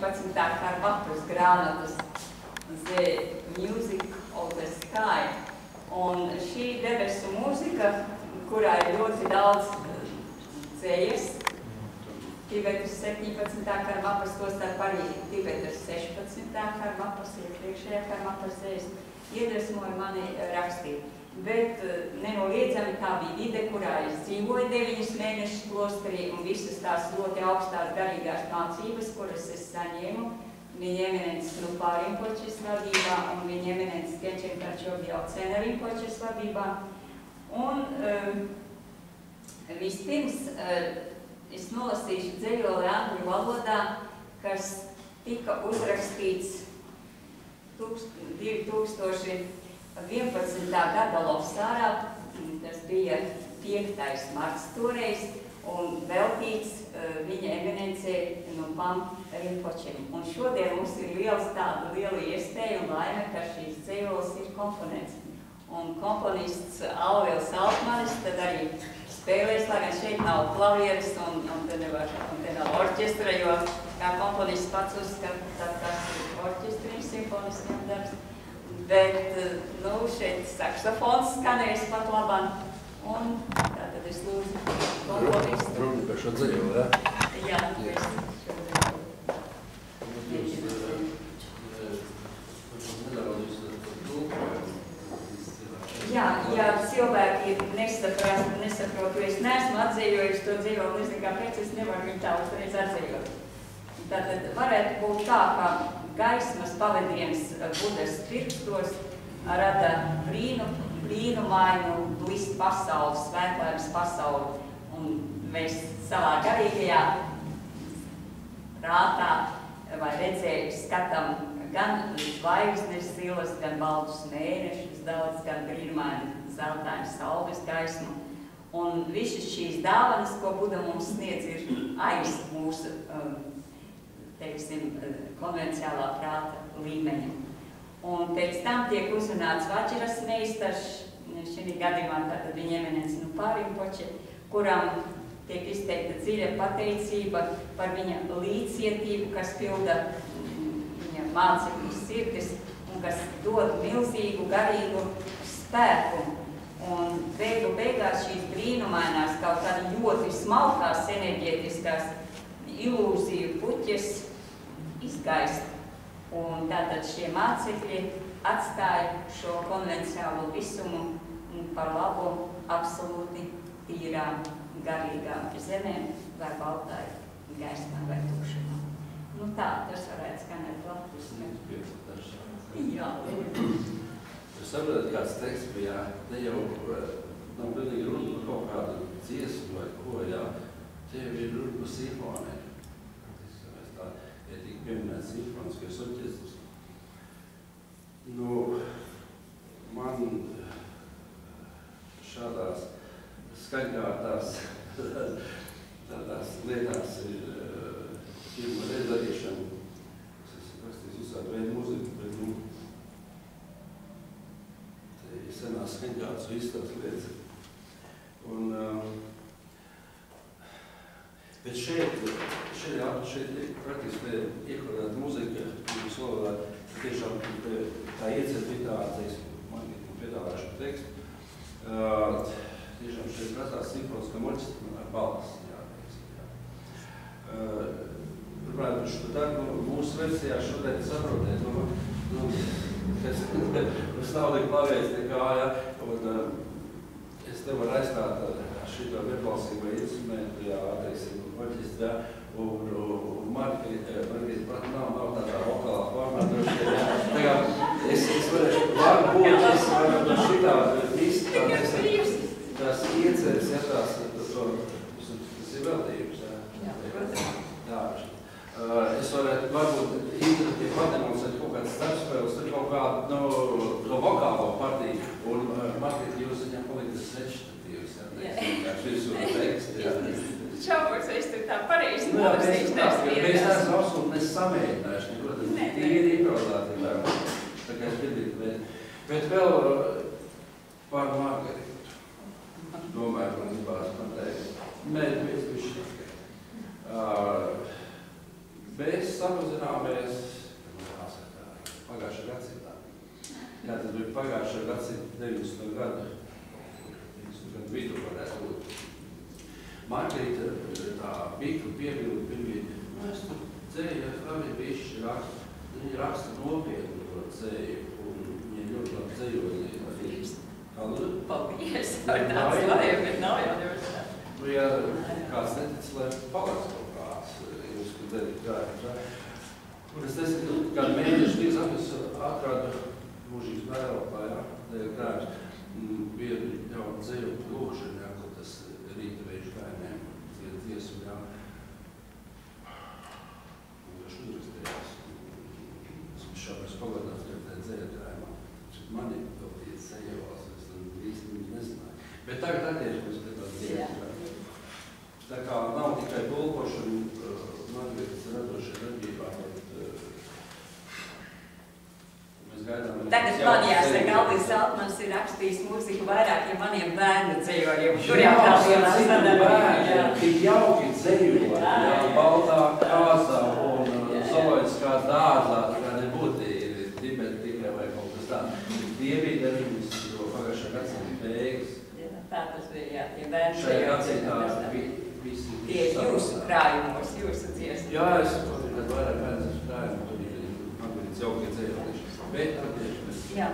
17. Karmapas grāmatas The Music of the Sky. Un šī debesu mūzika, kurā ir ļoti daudz dzējas, Tibetas 17. Karmapas, tostarp arī Tibetas 16. Karmapas, iepriekšējā Karmapas dzējas, iedvesmoja mani rakstīt. Bet nenoliedzami tā bija vide, kurā es dzīvoju 9 mēnešus klosterī, un visas tās ļoti augstās garīgās mācības, kuras es saņēmu, viņa eminents Nupā Rinpočes vadībā un viņa eminents Gečenkačo Gyaltsena Rinpočes vadībā. Un vispirms es nolasīšu dzējoli angļu valodā, kas tika uzrakstīts 2011. gada Lofsārā, tas bija 5. marts toreiz, un veltīts viņa eminencei Nupam Rinpočem. Un šodien mums ir tāda liela iespēja un laime, ka šīs dzējoles ir komponents. Un komponists Alvils Altmanis tad arī spēlēs, lai gan šeit nav klavieres un te nav orķestra, jo kā komponists pats uzskata, tad tas ir orķestriem simfonistiem darbs. Bet, šeit saksofons skanēs pat labāk, un tātad es lūdzu komponistu. Runa par šo dzējoli, ja? Jā, par šo dzējoli. Jā, ja cilvēki nesaprot, jo es neesmu atzējojis to dzējoli, nezinu, kāpēc es nevaru viņu tā uzreiz atzējot. Tātad varētu būt tā, ka gaismas pavadiens Budas pirkstos rada brīnumainu blist pasauli, svētlaimes pasauli, un mēs savā garīgajā prātā vai redzēju skatām gan zvaigznes zilas, gan baltus mēnešus daudz, gan brīnumainu zeltainu saules gaismu. Un visas šīs dāvanas, ko Buda mums sniedz, ir aiz mūsu teiksim, konvenciālā prāta līmeņa. Un pēc tam tiek uzrunāts Vaģras meistars, šī gadījumā tātad viņa eminents Nupā Rinpoče, kuram tiek izteikta dziļa pateicība par viņa līdzcietību, kas pilda viņa mācekļu sirdis un kas dod milzīgu garīgu spēku. Un beigu beigās šīs brīnumainās, kaut kādi ļoti smalkās enerģētiskās ilūziju puķes izgaist. Un tātad šie mācekļi atstāja šo konvenciālo visumu par labu absolūti tīrām, garīgām zemēm vai baltai gaismā vai tukšumā. Tā, tas varētu skanēt Latvijas. Jā. Jūs saprotat, kāds teksts bija, te jau nav pilnīgi runa par kaut kādu dziesmu vai ko, jā. Te jau ir runa par simfoniju. Ja tika pieminēts simfoniskais orķestrs. Man šādās skaņkārtās tādās lietās ir pirma reize darīšana, kas esmu rakstījis visādi veidu mūziku, bet te ir senās skaņkārtas visas tās lietas. Bet šeit praktiski iekodēta muzika, jūs valodā, tiešām tā iecerpītā, man piedāvāšu tekstu, tiešām šeit prasās simfoniskam orķestram ar balsi, jā. Runājot par šo darbu, mūsu versijā šodien saprotiet, kas nav ne klavējas nekā, jā, un es te varu aizstāt šito virbalsīgo instrumentu, jā, teiksim, orķestrā, un Margarita pat nav tādā vokālā formā, jā. Tā kā es varu būt, es varu šitā visu, tās ieceres, jā, tas ir veltības, jā. Es varbūt interpretīvi pademonstrēt kaut kāds starpspēles, tur kaut kādu no vokālo partiju, un Margarita, jūs viņam palīdzat recitatīvs, jā, visur teksti, jā. Šaubos, es tur tā pareizi nolasīšu tās vietās. Mēs esam absolūti nesamēģinājuši, protams, tīri improvizātībā, tā kā es piedīju, bet vēl par Margaritu. Domāju, man izbās pateikt. Mēs bišķi. Mēs saprotam, apzināmies, pagājušā gadsimtā. Jā, tas bija pagājušā gadsimta 90. gadu vidu varētu būt. Margarita tā Bikla piebilda bija, mēs tur dzēja, arī bišķi raksta. Viņa raksta nopietni to dzēju, un viņa ļoti labi dzējoja. Paldies, ar tāds varēja, bet nav jau nevar. Nu, ja kāds netic, lai palaks kaut kāds, jūs, kad dzēja gāja. Un es teicu, kādu mēnešu tīzāk, es atradu mūžības mērauklā, jā, dzēja gājums. Bija jau dzējot lūkšana, jā, ko tas rīta veidu gājumiem dziesmu, jā. Un viņš uzrakstījās. Es šāpēc pagodās, ka tā dzējot gājumā. Mani kaut tie dzējos, es īsti viņus nezināju. Bet tagad attiešamies pie tās dziesmu. Tā kā nav tikai tulkošana, man liekas radošie darbībā, bet mēs gaidām. Tagad man jāsaka, Aldis Altmans ir rakstījis mūziku vairākiem maniem bērnu dzējojiem. Tur jau tā lielā sadarbība. Tik jauki dzējot, baltā kāzā un zooloģiskās dārzā, kā nebūtu dibeti tikai vai kaut kas tā. Tie bija darījums, jo pagājušā gadsimta beigas. Tā tas bija, jā, tie bērnu dzējot. Šajā gadsimtā visi. Tie jūsu krājumos, jūsu dziesmas. Jā, es kad vairāk bērns krājumu, tur ir Margarītas jaukie dzējoties. Bet attiešamies. Jā.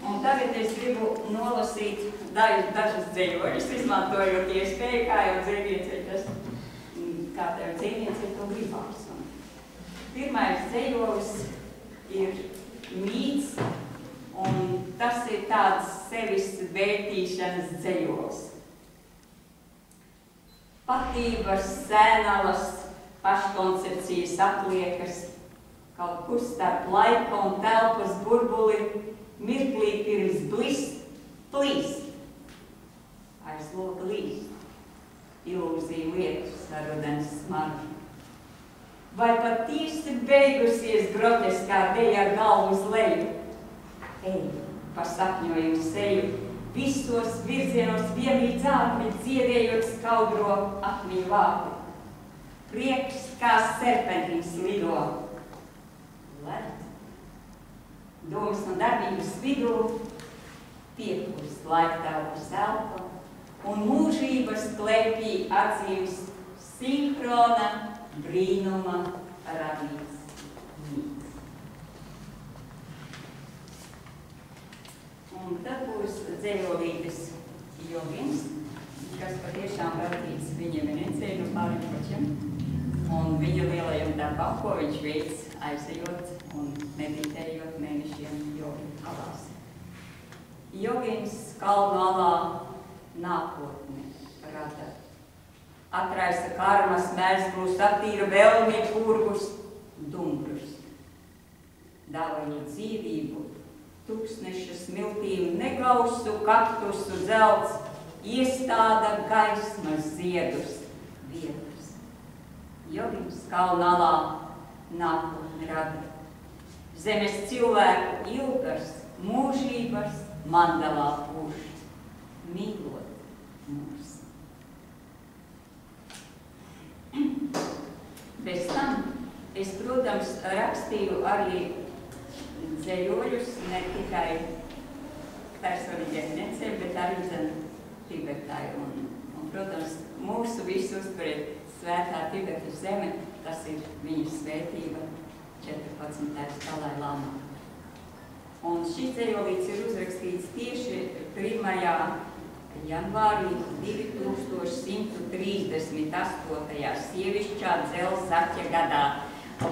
Un tagad es gribu nolasīt dažas dzējoļus, izmantojot iespēju, kā jau dzēniecei, kā tev dzēniecei to gribās. Pirmais dzējolis ir mīts, un tas ir tāds sevis vērtīšanas dzējolis. Patības, sēnalas, paškoncepcijas atliekas, kaut kur starp laika un telpas burbuli, mirklī pirms plīst, aiz loka līst, ilūzija lietus ar rudens smaržu. Vai pat īsti beigusies groteskā deja ar galvu uz leju? Ej, pa sapņojumu seju, visos virzienos vienīgi dzākļi dziedējot skaudro atmiņu vārdu. Prieks kā serpentīns lido. Lēt. Domas un darbības vidū piekurs laiktelpas elpa un mūžības klēpī atzīst sinhrona brīnuma radīts mīts. Un tad būs dzējolītes Jogins, kas patiešām veltīts viņiem Venecijai no pāriem pačiem. Un viņa lielajam darbam, ko viņš veic aizejot un meditējot mēnešiem jogi alās. Jogins kalnu alā nākotni rada. Atraisa karmas mēslus, attīra velmi purgus, dumbrus. Dāvājot dzīvību, tūkstneša smiltīm, negausu kaktusu dzelts, iestāda gaismas ziedus vietas. Jogins kalnu alā nākotni rada. Zemes cilvēku ilgas, mūžības mandalā pūš, mīlot mūs. Bez tam es, protams, rakstīju arī dzējoļus ne tikai personīgai Venecei, bet arī Tibetai. Un, protams, mūsu visu uztver svētā Tibetas zeme, tas ir viņas svētība 14. Dalai Lama. Un šis dzējolīts ir uzrakstīts tieši 1. janvārī 2138. sievišķā dzelzsaķa gadā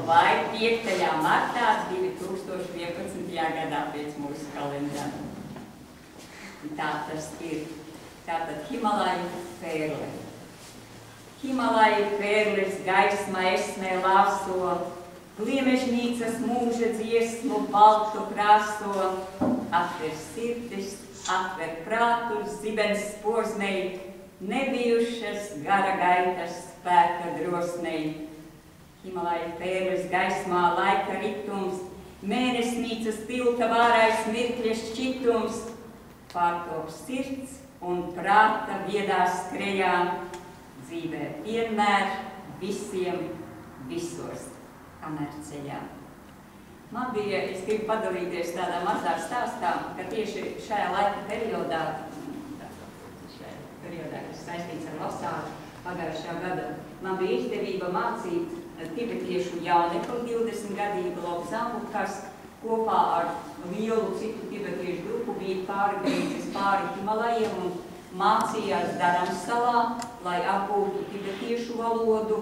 vai 5. martā 2011. gadā pēc mūsu kalendāra. Tā tas ir. Tātad Himalaju pērle. Himalaju pērles gaisma esmē lāso, gliemežnīcas mūža dziesmu baltu krāso, atver sirdis, atver prātus, zibens spoznei, nebijušas gara gaitas spēka drosmei. Himalaju pērles gaismā laika ritums, mēnesnīcas tilta vārais mirkļa šķitums, pārtop sirds un prāta viedā skrejā, dzīvē vienmēr, visiem, visos, kamēr ceļā. Man bija, es gribu padalīties tādā mazā stāstā, ka tieši šajā laika periodā, kas saistīts ar Losāru pagājušajā gada, man bija izdevība mācīt tibetiešu jaunekli 20-gadīgu Lobzangu, kas kopā ar lielu citu tibetiešu grupu bija pāri Himalajiem un mācījās Dharamsalā, lai apgūtu tibetiešu valodu,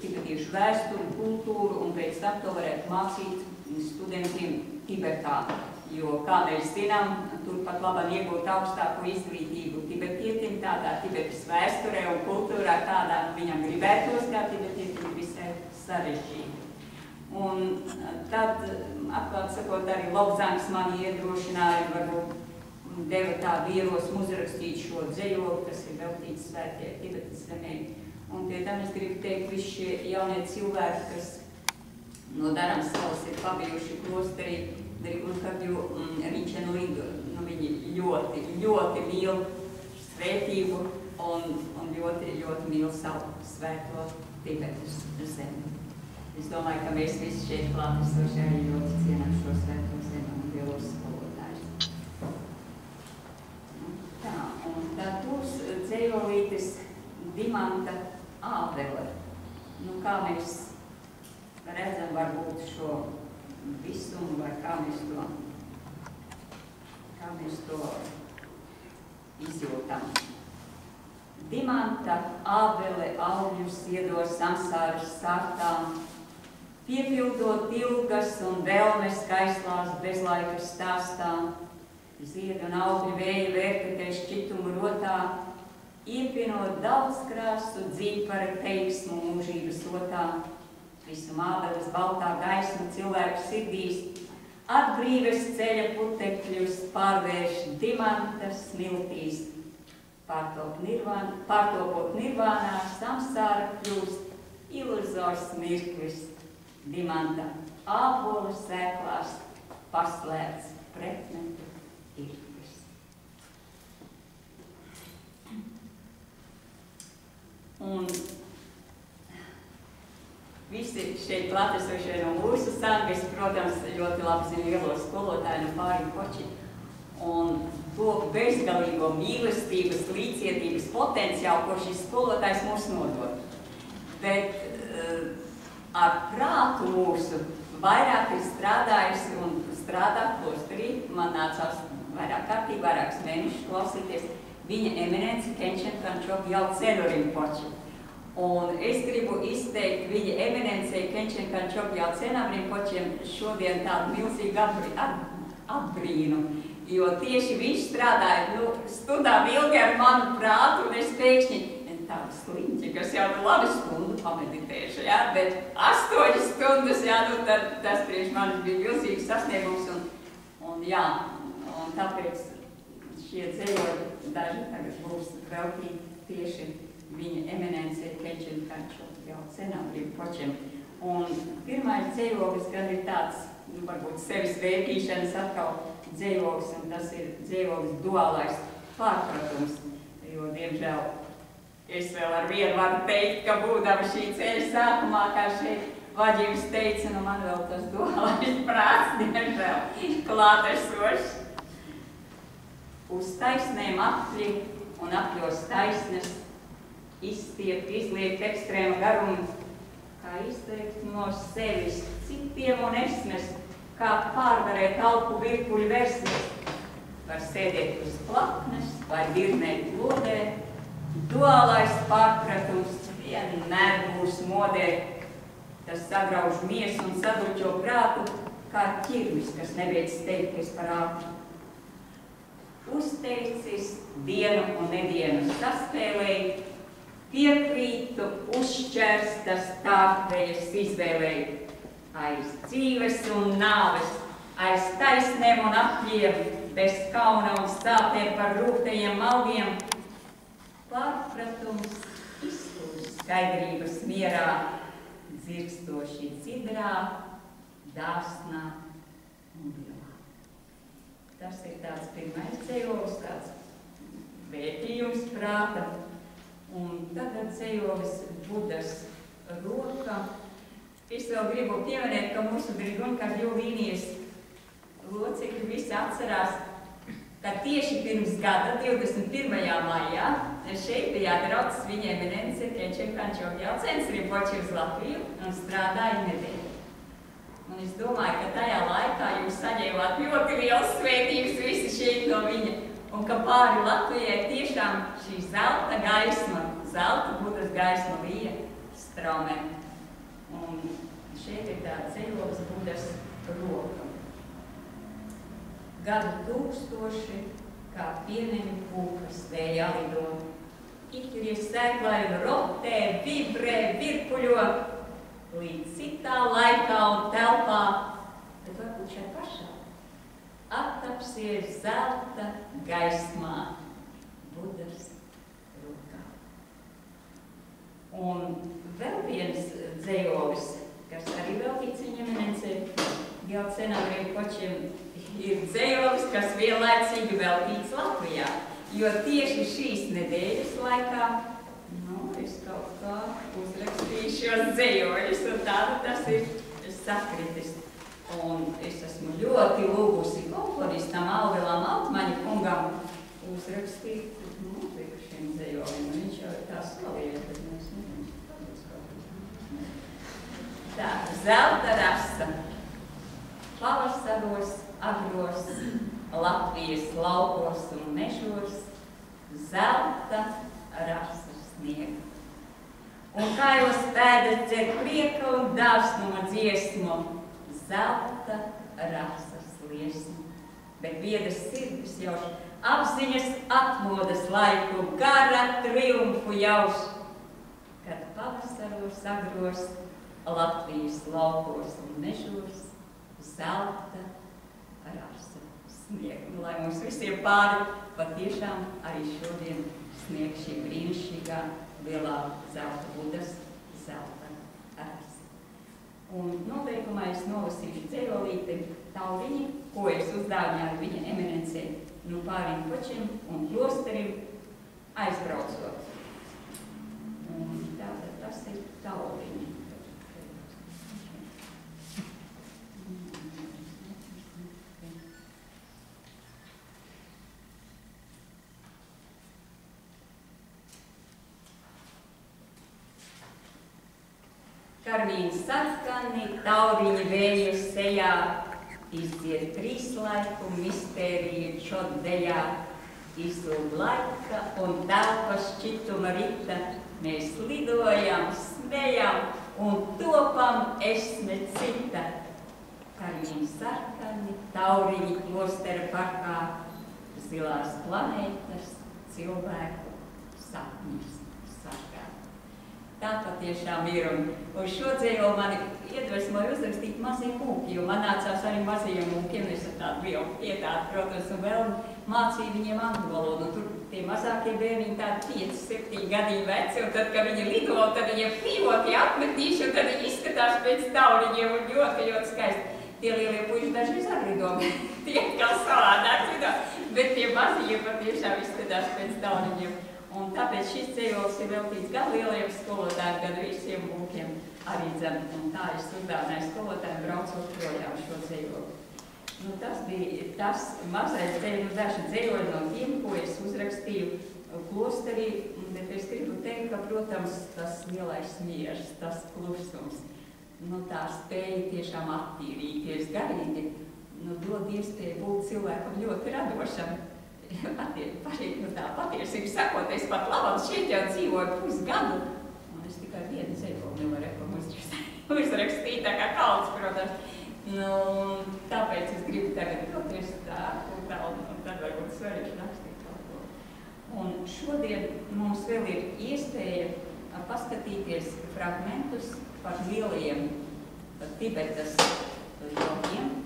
tibetiešu vēsturi, kultūru un pēc tam to varētu mācīt studentiem Tibetā. Jo, kā mēs zinām, turpat labam iegūt augstāko izglītību tibetietim, tādā Tibetas vēsturē un kultūrā, tādā viņam gribētos, kā tibetietim visai sarežģīti. Un tad, atklāt sakot, arī Lobzangs mani iedrošināja, varbūt deva tādu ierosmu uzrakstīt šo dzējoli, kas ir veltīts svētajai Tibetas zemē. Un pie tam es gribu teikt, visi šie jaunie cilvēki, kas no Dharamsalas ir pabijuši klosterī, jo viņi ļoti mīl svētību un ļoti mīl savu svēto Tibetas zemi. Es domāju, ka mēs visi šeit klātesoši arī ļoti cienām šo svēto zemi un lielos skolotājus. Tā, un tad būs dzējolītes Dimanta Ābele. Nu, kā mēs redzam varbūt šo visumu, vai kā mēs to kā mēs to izjūtam. Dimanta ābele augļus iedo samsāras sārtām, piepildot ilgas un vēlmes kaislās bezlaika stāstā, zied un augļu vēja vērtetē šķitumu rotā, iepinot daudz krāsu dzīvpara teiksmu mūžības otā, visu mābeles baltā gaisma cilvēku sirdīs, atbrīves ceļa putekļus pārvērš dimanta smiltīs, pārtopot nirvānā samsāra kļūst iluzors mirklis, dimanta ābolu sēklās paslēdz pretmetu irklis. Un visi šeit klātesošie no mūsu sangas, protams, ļoti labi zina lielo skolotāju no Pāriņu Koči, un to bezgalīgo mīlestības, līdzietības potenciālu, ko šis skolotājs mums nodod. Bet ar prātu mūsu vairāk ir strādājusi un strādā klosterī. Man nācās vairāk kārtīgi, vairākus mēnešus klausīties viņa eminence Khenchen Kamčokgyal Rinpoche. Un es gribu izteikt viņa eminencei Khenchen Kamčokgyal Rinpochiem šodien tādu milzīgu atbrīnu. Jo tieši viņš strādāja stundām ilgi ar manu prātu, un es pēkšņi tādu sliņķi, kas jau labi stundu pameditēšu, ja? Bet 8 stundas, ja, tas priekš manis bija milzīgs sasniegums, un tāpēc šie dzējoļi daži tagad būs veltīti tieši viņa eminencei Khenchen Kamčokgyal Rinpochiem. Un pirmais dzējolis gan ir tāds, varbūt sevis vērtīšanas atkal dzējolis, un tas ir dzējolis duālais pārpratums, jo, diemžēl, es vēl ar vienu varu teikt, ka būdama šī ceļa sākumā, kā šeit Vaģivs teica, man vēl tas duālais prāts, diemžēl, klātesošs. Uz taisnēm apļi un apļos taisnes, izliek ekstrēma garumu, kā izteikt no sevis citiem un esmes, kā pārvarēt alpu virpuļu versmes, var sēdēt uz plaknes vai virnēt lodē, duālais pārpratums vienmēr būs modē, tas sagrauž miesu un sadurķo prātu, kā ķirmis, kas nebeidz steigties par ātru. Uzteicis dienu un nedienu saspēlēji, piekrītu uzšķērstas tārtvejas izvēlēji, aiz dzīves un nāves, aiz taisnēm un apļiem, bez kauna un stāpēm par rūgtajiem maldiem, pārpratums izsūs skaidrības mierā, dzirkstoši dzidrā, dāsnā un vilā. Tas ir tāds pirmais dzējolis, tāds vērtījums prāta, un tagad dzējolis Budas roka. Es vēl gribu pieminēt, ka mūsu Griguņkarļu līnijas locekļi visi atcerās, ka tieši pirms gada, 21. maijā, šeit bija atbraucis viņa eminence Khenchen Kamčokgyal Rinpoche uz Latviju un strādāja nedēļu. Un es domāju, ka tajā laikā jūs saņēmāt ļoti liels svētības visi šeit no viņa, un ka pāri Latvijai tiešām šī zelta gaisma, zelta Budas gaisma bija straumē. Un šeit ir tāds dzējolis Budas roka. Gadu tūkstoši, kā pieneņu pūkas vēja lido, ikļies sēklāju rotē, vibrē, virpuļo, līdz citā laikā un telpā, bet varbūt šai pašā, attapsies zelta gaismā Budas rokā. Un vēl viens dzējolis, kas arī veltīts viņa eminencei Khenchen Rinpochiem, ir dzējolis, kas vienlaicīgi veltīts Latvijā, jo tieši šīs nedēļas laikā, es kaut kā uzrakstīju šos dzējoļus, un tāda tas ir sakritis. Un es esmu ļoti lūgusi komponistam Alvelam Altmaņa kungam uzrakstīt šiem dzējoļiem, un viņš jau ir tā solījies, bet mēs neviens. Tā, zelta rasa, pavasaros, agros, Latvijas laukos un mežos zelta rasa sniega. Un kailas pēdas dzer prieka un dāsnuma dziesmu, zelta rasas liesmu. Bet viedas sirdis jauš, apziņas atmodas laiku, gara triumfu jauš, kad pavasaros agros Latvijas laukos un mežos zelta rasa sniegu. Lai mums visiem pāri patiešām arī šodien snieg šī brīnišķīgā lielā zelta budas zelta rasa. Un noteikumā es nolasīšu dzejolīti Tauriņi, ko es uzdāvināju viņa eminencei no pāriem kočiem un klosterim aizbraucot. Un tātad tas ir Tauriņi. Karmīni sarkani, tauriņi vēja sejā, izdzied trīslaiku mistēriju čoddeļā, izlūd laika un telpa šķituma rita, mēs lidojam, smējam un topam esme cita. Karmīni sarkani, tauriņi klostera parkā, zilās planētas, cilvēku sapņus sargā. Tā patiešām ir, un šo dzejoli mani iedvesmoja uzrakstīt mazie mūki, jo man nācās arī mazajiem mūkiem, es ar tādu lielu pietātu, protams, un vēl mācīju viņiem angļu valodu. Tur tie mazākie bērniņi tādi 5-7 gadīgi veci, un tad, kad viņi lido, tad viņiem pīvoti apmetīši, un tad viņi izskatās pēc tauriņiem, un ļoti, ļoti skaisti. Tie lielie puiši dažreiz atrido, tie kā savādāk lido, bet tie mazie patiešām izskatās pēc tauriņiem. Un tāpēc šis cejols ir veltīts gan lieliem skolotājiem, gan visiem mūkiem arī dzem. Un tā es uzdāvināju skolotājiem braucot projām šo cejoli. Nu, tas bija tas mazais ceļu, daži ceļoļi no tiem, ko es uzrakstīju klosterī. Bet es gribu teikt, ka, protams, tas lielais miers, tas klusums, nu, tā spēja tiešām attīrīties garīgi, nu, dod iespēju būt cilvēkam ļoti radošam. Patiesību sakot, es pat labam šeit jau dzīvoju pusgadu, un es tikai vienu ceļojumu nevaru uzrakstīt, tā kā kalns, protams. Nu, tāpēc es gribu tagad doties un tad varbūt svarīgi rakstīt kaut ko. Un šodien mums vēl ir iespēja paskatīties fragmentus par lielajiem Tibetas jogiem.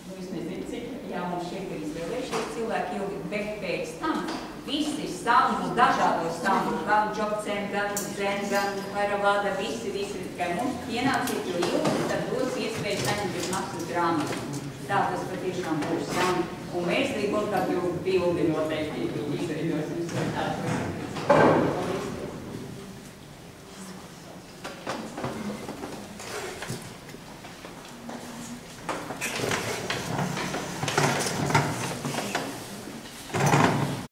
Nu, es nezinu, cik, jā, mums šeit ir izvēlējušies cilvēki ilgi, bet pēc tam visi sambu, dažādos sambu, gan Dzogchen, gan Zen, gan Theravada, visi, tikai mums pienāciet, jo ilgi tad dos iespēju saņemt maksas grāmatu. Tā tas patiešām būs, jā. Un mēs gribam kādu bildi noteikti izveidosim.